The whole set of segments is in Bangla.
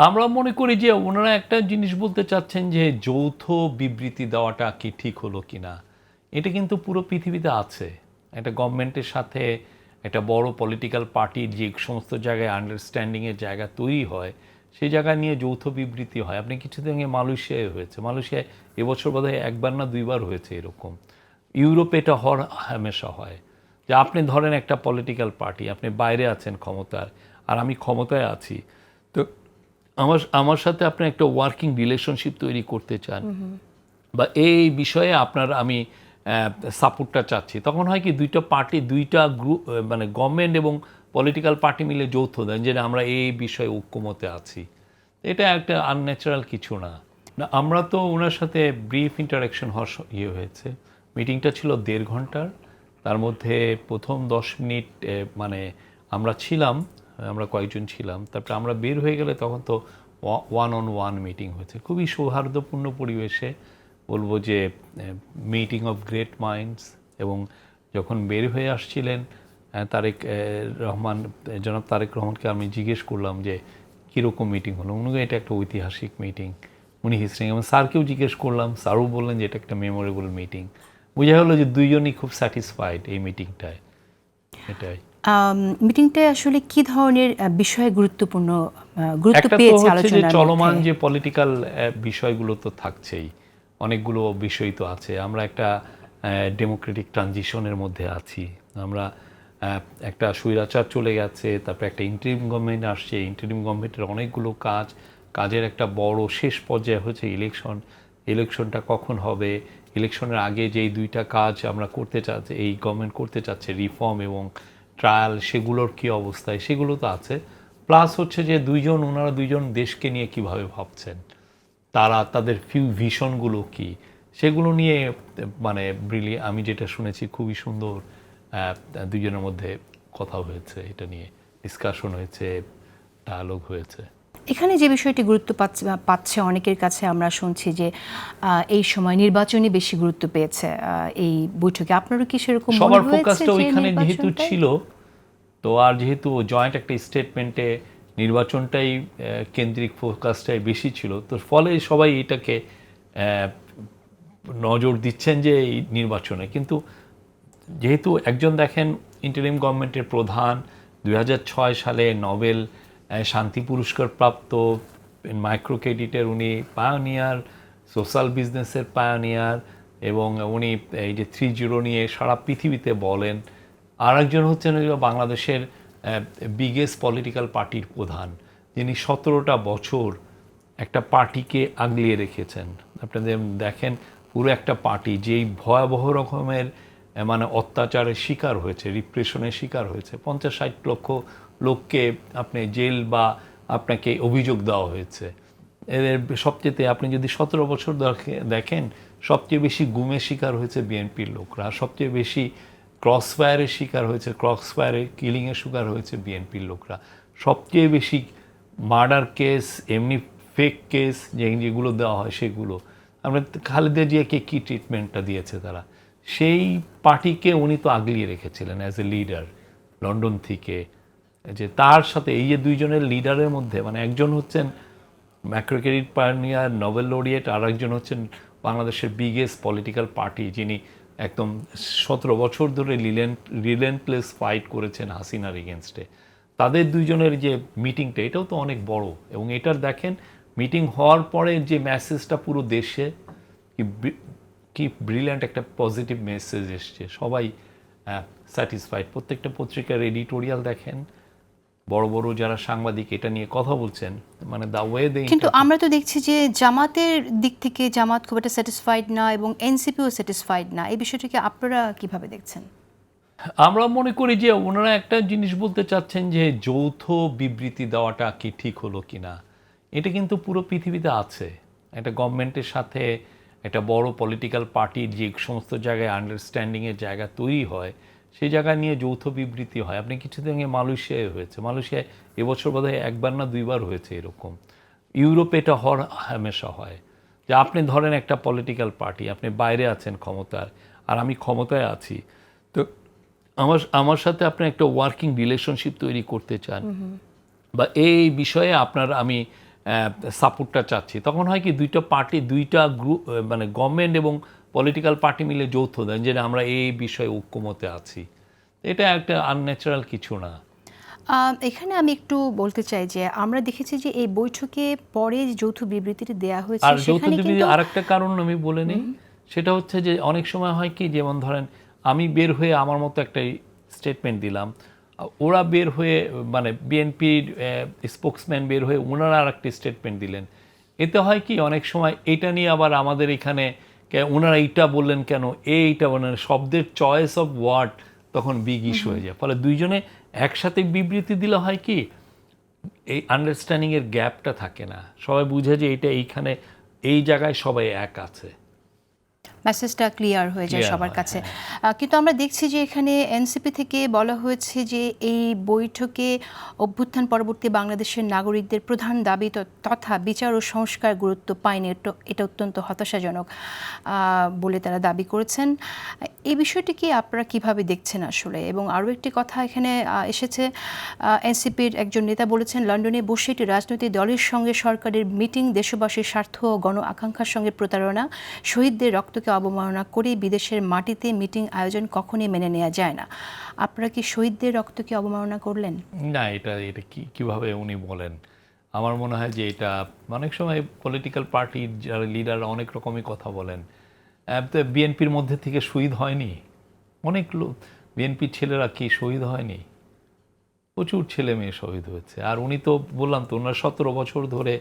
আমরা মনে করি যে ওনারা একটা জিনিস বলতে চাচ্ছেন যে যৌথ বিবৃতি দেওয়াটা কি ঠিক হলো কিনা। এটা কিন্তু পুরো পৃথিবীতে আছে। একটা গভর্নমেন্টের সাথে একটা বড় পলিটিক্যাল পার্টির যে সমস্ত জায়গায় আন্ডারস্ট্যান্ডিংয়ের জায়গা তৈরি হয়, সেই জায়গা নিয়ে যৌথ বিবৃতি হয়। আপনি কিছুদিন আগে মালয়েশিয়ায় হয়েছে, মালয়েশিয়ায় এবছর বোধহয় একবার না দুইবার হয়েছে এরকম। ইউরোপে এটা হামেশা হয় যে আপনি ধরেন একটা পলিটিক্যাল পার্টি, আপনি বাইরে আছেন ক্ষমতার, আর আমি ক্ষমতায় আছি, তো আমার আমার সাথে আপনি একটা ওয়ার্কিং রিলেশনশিপ তৈরি করতে চান বা এই বিষয়ে আমি সাপোর্টটা চাচ্ছি, তখন হয় কি দুইটা পার্টি, দুইটা গ্রুপ, মানে গভর্নমেন্ট এবং পলিটিক্যাল পার্টি মিলে যৌথ দেন যে আমরা এই বিষয়ে ঐক্যমতে আছি। এটা একটা আনন্যাচারাল কিছু না। না, আমরা তো ওনার সাথে ব্রিফ ইন্টারাকশন হওয়ার হয়েছে। মিটিংটা ছিল 1.5 ঘন্টার। তার মধ্যে প্রথম 10 মিনিট মানে আমরা ছিলাম, আমরা কয়েকজন ছিলাম, তারপরে আমরা বের হয়ে গেলে তখন তো ওয়ান অন ওয়ান মিটিং হয়েছে খুবই সৌহার্দ্যপূর্ণ পরিবেশে, বলবো যে মিটিং অফ গ্রেট মাইন্ডস। এবং যখন বের হয়ে আসছিলেন জনাব তারেক রহমানকে আমি জিজ্ঞেস করলাম যে কীরকম মিটিং হলো। উনি এটা একটা ঐতিহাসিক মিটিং, উনি হিস্ট্রি। এবং স্যারকেও জিজ্ঞেস করলাম, স্যারও বললেন যে এটা একটা মেমোরেবল মিটিং। বোঝা হলো যে দুইজনই খুব স্যাটিসফাইড এই মিটিংটায়। এটাই। মিটিংটায় আসলে কি ধরনের বিষয় গুরুত্ব পেয়েছে আলোচনার চলমান মধ্যে? যে পলিটিক্যাল বিষয়গুলো তো থাকছেই, অনেকগুলো বিষয় তো আছে। আমরা একটা ডেমোক্রেটিক ট্রানজিশনের মধ্যে আছি। আমরা একটা স্বৈরাচার চলে গেছে, তারপরে একটা ইন্টারিম গভর্নমেন্ট আসছে। ইন্টারিম গভর্নমেন্টের অনেকগুলো কাজের একটা বড় শেষ পর্যায়ে হচ্ছে ইলেকশনটা কখন হবে, ইলেকশনের আগে যেই দুইটা কাজ আমরা করতে চাচ্ছি, এই গভর্নমেন্ট করতে চাচ্ছে, রিফর্ম এবং ট্রায়াল, সেগুলোর কী অবস্থায়, সেগুলো তো আছে। প্লাস হচ্ছে যে ওনারা দুইজন দেশকে নিয়ে কিভাবে ভাবছেন, তাদের ভিশনগুলো কি, সেগুলো নিয়ে মানে আমি যেটা শুনেছি খুবই সুন্দর দুইজনের মধ্যে কথা হয়েছে, এটা নিয়ে ডিসকাশন হয়েছে, ডায়ালগ হয়েছে। এখানে যে বিষয়টি গুরুত্ব পাচ্ছে অনেকের কাছে, আমরা শুনছি যে এই সময় নির্বাচনই বেশি গুরুত্ব পেয়েছে এই বৈঠকে। আপনারও কি সেরকম মনে সবার হয়েছে ফোকাসটা যে ওইখানে যেহেতু নির্বাচনটাই? ছিল, তো আর যেহেতু জয়েন্ট একটা স্টেটমেন্টে নির্বাচনটাই কেন্দ্রিক ফোকাসটাই বেশি ছিল, তো ফলে সবাই এটাকে নজর দিচ্ছেন যে এই নির্বাচনে। কিন্তু যেহেতু একজন দেখেন ইন্টারিম গভর্নমেন্টের প্রধান, 2006 সালে নোবেল শান্তি পুরস্কার প্রাপ্ত, মাইক্রো ক্রেডিটের উনি পায়োনিয়ার, সোশ্যাল বিজনেসের পায়োনিয়ার, এবং উনি এই যে 3-0 নিয়ে সারা পৃথিবীতে বলেন। আর একজন হচ্ছেন বাংলাদেশের বিগেস্ট পলিটিক্যাল পার্টির প্রধান, যিনি 17টা বছর একটা পার্টিকে আগলিয়ে রেখেছেন। আপনাদের দেখেন পুরো একটা পার্টি যেই ভয়াবহ রকমের মানে অত্যাচারের শিকার হয়েছে, রিপ্রেশনের শিকার হয়েছে, 50-60 লক্ষ লোককে আপনি জেল বা আপনাকে অভিযোগ দেওয়া হয়েছে। এদের সবচেয়ে, আপনি যদি 17 বছর দেখেন, সবচেয়ে বেশি গুমের শিকার হয়েছে বিএনপির লোকরা, সবচেয়ে বেশি ক্রস ফায়ারের শিকার হয়েছে, ক্রস ফায়ারে কিলিংয়ের শিকার হয়েছে বিএনপির লোকরা, সবচেয়ে বেশি মার্ডার কেস, এমনি ফেক কেস যেগুলো দেওয়া হয় সেগুলো। আমরা খালেদা জিয়াকে কী ট্রিটমেন্টটা দিয়েছে তারা, সেই পার্টিকে উনি তো আগলিয়ে রেখেছিলেন অ্যাজ এ লিডার লন্ডন থেকে। যে তার সাথে এই যে দুইজনের লিডারের মধ্যে, মানে একজন হচ্ছেন micro credit pioneer Nobel laureate, আর একজন হচ্ছেন বাংলাদেশের বিগেস্ট পলিটিক্যাল পার্টি, যিনি একদম 17 বছর ধরে রিলেন্টলেস ফাইট করেছেন হাসিনার এগেনস্টে। তাদের দুইজনের যে মিটিংটা, এটাও তো অনেক বড়। এবং এটার দেখেন মিটিং হওয়ার পরে যে মেসেজটা পুরো দেশে, কি ব্রিলিয়ান্ট একটা পজিটিভ মেসেজ এসছে, সবাই স্যাটিসফাইড। প্রত্যেকটা পত্রিকার এডিটোরিয়াল দেখেন, বড় বড় যারা সাংবাদিক এটা নিয়ে কথা বলছেন, মানে দ্য ওয়ে দে। কিন্তু আমরা তো দেখছি যে জামাতের দিক থেকে জামাত খুব একটা স্যাটিসফাইড না এবং এনসিপিও স্যাটিসফাইড না। এই বিষয়টিকে আপনারা কিভাবে দেখছেন? আমরা মনে করি যে ওনারা একটা জিনিস বলতে চাচ্ছেন যে যৌথ বিবৃতি দেওয়াটা কি ঠিক হলো কিনা। এটা কিন্তু পুরো পৃথিবীতে আছে। একটা গভর্নমেন্টের সাথে একটা বড় পলিটিক্যাল পার্টির যে সমস্ত জায়গায় আন্ডারস্ট্যান্ডিংয়ের জায়গা তৈরি হয়, সেই জায়গা নিয়ে যৌথ বিবৃতি হয়। আপনি কিছুদিন আগে মালয়েশিয়ায় হয়েছে, মালয়েশিয়ায় এবছর বোধহয় একবার না দুইবার হয়েছে এরকম। ইউরোপে এটা হামেশা হয় যে আপনি ধরেন একটা পলিটিক্যাল পার্টি, আপনি বাইরে আছেন ক্ষমতার, আর আমি ক্ষমতায় আছি, তো আমার সাথে আপনি একটা ওয়ার্কিং রিলেশনশিপ তৈরি করতে চান বা এই বিষয়ে আমি সাপোর্টটা চাচ্ছি, তখন হয় কি দুইটা পার্টি, দুইটা গ্রুপ, মানে গভর্নমেন্ট এবং পলিটিক্যাল পার্টি মিলে যৌথ দেন যে আমরা এই বিষয়ে ঐক্যমতে আছি। এটা একটা আনন্যাচারাল কিছু না। এখানে আমি একটু বলতে চাই যে আমরা দেখেছি যে এই বৈঠকে পরে যে যৌথ বিবৃতিটি দেয়া হয়েছে আর যৌথ সেখানে বিবৃতি কিন্তু আরেকটা কারণ আমি বলে নিই, সেটা হচ্ছে যে অনেক সময় হয় কি, যেমন ধরেন আমি বের হয়ে আমার মতো একটা স্টেটমেন্ট দিলাম, ওরা বের হয়ে মানে বিএনপির স্পোক্সম্যান বের হয়ে ওনারা আর একটা স্টেটমেন্ট দিলেন। এতে হয় কি অনেক সময় এটা নিয়ে আবার আমাদের এখানে ওনারা এইটা বললেন কেন, এইটা বললেন, শব্দের চয়েস অফ ওয়ার্ড তখন বিগ ইস্যু হয়ে যায়। ফলে দুইজনে একসাথে বিবৃতি দিলে হয় কি এই আন্ডারস্ট্যান্ডিংয়ের গ্যাপটা থাকে না, সবাই বুঝে যে এটা এইখানে এই জায়গায় সবাই এক আছে, মেসেজটা ক্লিয়ার হয়ে যায় Clear সবার হয়, কাছে। কিন্তু আমরা দেখছি যে এখানে এনসিপি থেকে বলা হয়েছে যে এই বৈঠকে অভ্যুত্থান পরবর্তী বাংলাদেশের নাগরিকদের প্রধান দাবি তথা বিচার ও সংস্কার গুরুত্ব পায়নি, এটা অত্যন্ত হতাশাজনক বলে তারা দাবি করেছেন। এই বিষয়টি কি আপনারা কিভাবে দেখছেন আসলে? এবং আরও একটি কথা এখানে এসেছে, এনসিপির একজন নেতা বলেছেন লন্ডনে বসে একটি রাজনৈতিক দলের সঙ্গে সরকারের মিটিং দেশবাসীর স্বার্থ ও গণ আকাঙ্ক্ষার সঙ্গে প্রতারণা, শহীদদের রক্তকে অবমাননা করে বিদেশের মাটিতে মিটিং আয়োজন কখনই মেনে নেওয়া যায় না। আপনারা কি শহীদদের রক্তকে অবমাননা করলেন? না, এটা এটা কিভাবে উনি বলেন? আমার মনে হয় যে এটা অনেক সময় পলিটিক্যাল পার্টির যারা লিডার অনেক রকমই কথা বলেন। বিএনপির মধ্যে থেকে শহীদ হয়নি অনেক লোক, বিএনপির ছেলেরা কি শহীদ হয়নি? প্রচুর ছেলে মেয়ে শহীদ হয়েছে। আর উনি তো বললাম তো ওনার 17 বছর ধরে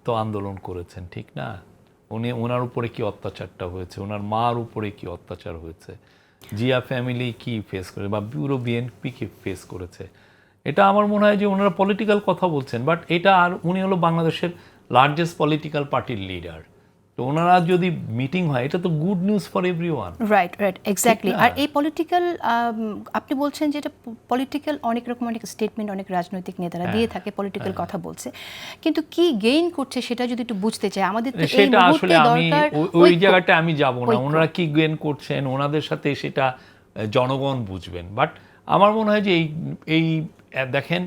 তো আন্দোলন করেছেন, ঠিক না? ওনার উপরে কি অত্যাচারটা হয়েছে, ওনার মার উপরে কি অত্যাচার হয়েছে, জিয়া ফ্যামিলি কি ফেস করে বা পুরো বিএনপি কি ফেস করেছে, এটা আমার মনে হয় যে ওনারা পলিটিক্যাল কথা বলছেন, বাট এটা আর উনি হলো বাংলাদেশের লার্জেস্ট পলিটিক্যাল পার্টির লিডার। তো ওনারা যদি মিটিং হয় এটা তো good news for everyone. Right, exactly. আর এই পলিটিক্যাল, আপনি বলছেন যে এটা পলিটিক্যাল, অনেক রকম অনেক স্টেটমেন্ট অনেক রাজনৈতিক নেতারা দিয়ে থাকে, পলিটিক্যাল কথা বলছে, কিন্তু কি গেইন করছে সেটা যদি একটু বুঝতে চাই। আমাদের তো এই সেটা আসলে মুহূর্তে আমি দরকার ওই জায়গাটা আমি যাব না, ওনারা কি গেইন করছেন ওনাদের সাথে সেটা জনগণ বুঝবেন। বাট আমার মনে হয় যে এই দেখেন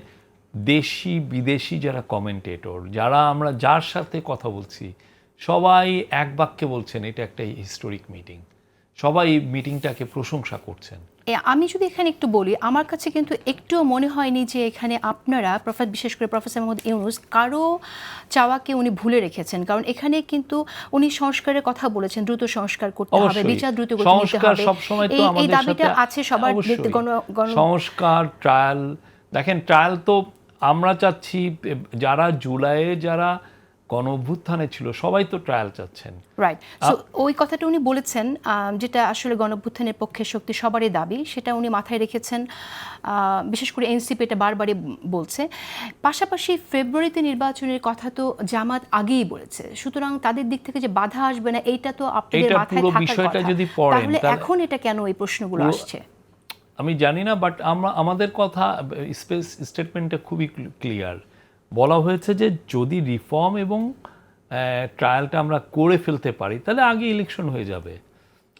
দেশি বিদেশি যারা কমেন্টেটর, যারা আমরা যার সাথে কথা বলছি সবাই এক বাক্যে বলছেন এটা একটা হিস্টোরিক মিটিং, সবাই মিটিংটাকে প্রশংসা করছেন। আমি যদি এখানে একটু বলি, আমার কাছে কিন্তু একটুও মনে হয়নি যে এখানে আপনারা বিশেষ করে প্রফেসর মোহাম্মদ ইউনূস কারো চাওয়াকে উনি ভুলে রেখেছেন। কারণ এখানে কিন্তু উনি সংস্কারের কথা বলেছেন, দ্রুত সংস্কার করতে হবে, বিচার দ্রুত করতে হবে, সংস্কার সবসময় তো আমাদের সাথে দাবিটা আছে সবার। সংস্কার, ট্রায়াল, দেখেন ট্রায়াল তো আমরা চাচ্ছি, যারা জুলাইয়ে যারা গণ অভ্যুত্থানে ছিল সবাই তো ট্রায়াল চাচ্ছেন। রাইট, সো ওই কথাটা উনি বলেছেন, যেটা আসলে গণ অভ্যুত্থানের পক্ষে শক্তি সবারই দাবি, সেটা উনি মাথায় রেখেছেন। বিশেষ করে এনসিপি এটা বারবারই বলছে। পাশাপাশি ফেব্রুয়ারিতে নির্বাচনের কথা তো জামাত আগেই বলেছে, সুতরাং তাদের দিক থেকে যে বাধা আসবে না এইটা তো আপনাদের মাথায় থাকার কথা। তাহলে এখন এটা কেন এই প্রশ্নগুলো আসছে আমি জানি না, বাট আমাদের কথা স্টেটমেন্টটা খুবই ক্লিয়ার। বলা হয়েছে যে যদি রিফর্ম এবং ট্রায়ালটা আমরা করে ফেলতে পারি তাহলে আগে ইলেকশন হয়ে যাবে।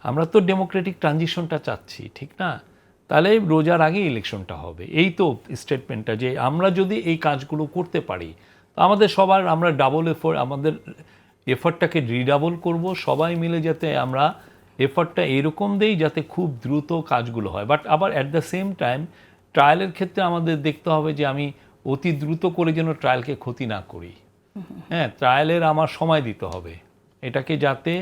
আমরা তো ডেমোক্রেটিক ট্রানজিশনটা চাচ্ছি, ঠিক না? তাহলে রোজার আগে ইলেকশনটা হবে, এই তো স্টেটমেন্টটা। যে আমরা যদি এই কাজগুলো করতে পারি আমাদের সবার, আমরা আমাদের এফর্টটাকে রিডাবল করব, সবাই মিলে যাতে আমরা এফর্টটা এরকম দেই যাতে খুব দ্রুত কাজগুলো হয়। বাট আবার অ্যাট দ্য সেম টাইম ট্রায়ালের ক্ষেত্রে আমাদের দেখতে হবে যে আমি অতি দ্রুত করে যেন ট্রায়ালকে ক্ষতি না করি। হ্যাঁ, ট্রায়ালের আমার সময় দিতে হবে এটাকে, যাতে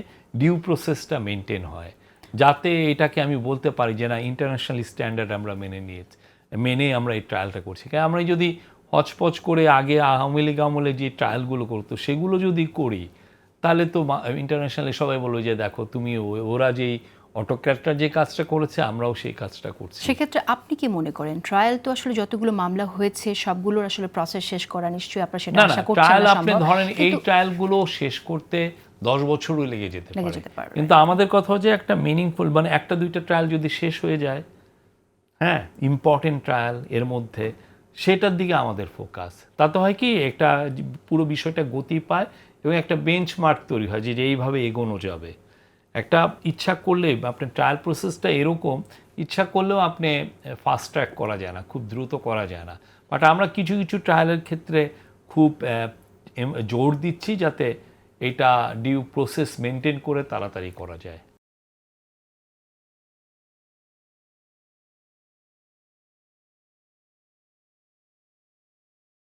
ডিউ প্রসেসটা মেনটেন হয়, যাতে এটাকে আমি বলতে পারি যে না ইন্টারন্যাশনাল স্ট্যান্ডার্ড আমরা মেনে আমরা এই ট্রায়ালটা করছি। কারণ আমরা যদি হচপচ করে আগে আওয়ামী লীগ আমলে যে ট্রায়ালগুলো করতো সেগুলো যদি করি তাহলে তো ইন্টারন্যাশনালি সবাই বলবে যে দেখো তুমি ওরা যেই অটোক্র্যাটরা যে কাজটা করেছে আমরাও সেই কাজটা করছি। সেক্ষেত্রে আপনি কি মনে করেন ট্রায়াল তো আসলে যতগুলো মামলা হয়েছে সবগুলোর আসলে প্রসেস শেষ করা নিশ্চয়ই আপনারা সেটা আশা করছেন না? ট্রায়াল আপনি ধরেন এই ট্রায়ালগুলো শেষ করতে 10 বছরও লেগে যেতে পারে, কিন্তু আমাদের কথা হচ্ছে একটা মিনিংফুল, মানে একটা দুইটা ট্রায়াল যদি শেষ হয়ে যায়, হ্যাঁ ইম্পর্টেন্ট ট্রায়াল এর মধ্যে, সেটার দিকে আমাদের ফোকাস। তাতে হয় কি একটা পুরো বিষয়টা গতি পায় এবং একটা বেঞ্চমার্ক তৈরি হয় যে এইভাবে এগোনো যাবে। একটা ইচ্ছা করলে আপনার ট্রায়াল প্রসেসটা এরকম, ইচ্ছা করলেও আপনি ফাস্ট ট্র্যাক করা যায় না, খুব দ্রুত করা যায় না। বাট আমরা কিছু কিছু ট্রায়ালের ক্ষেত্রে খুব জোর দিচ্ছি যাতে এটা ডিউ প্রসেস মেনটেন করে তাড়াতাড়ি করা যায়।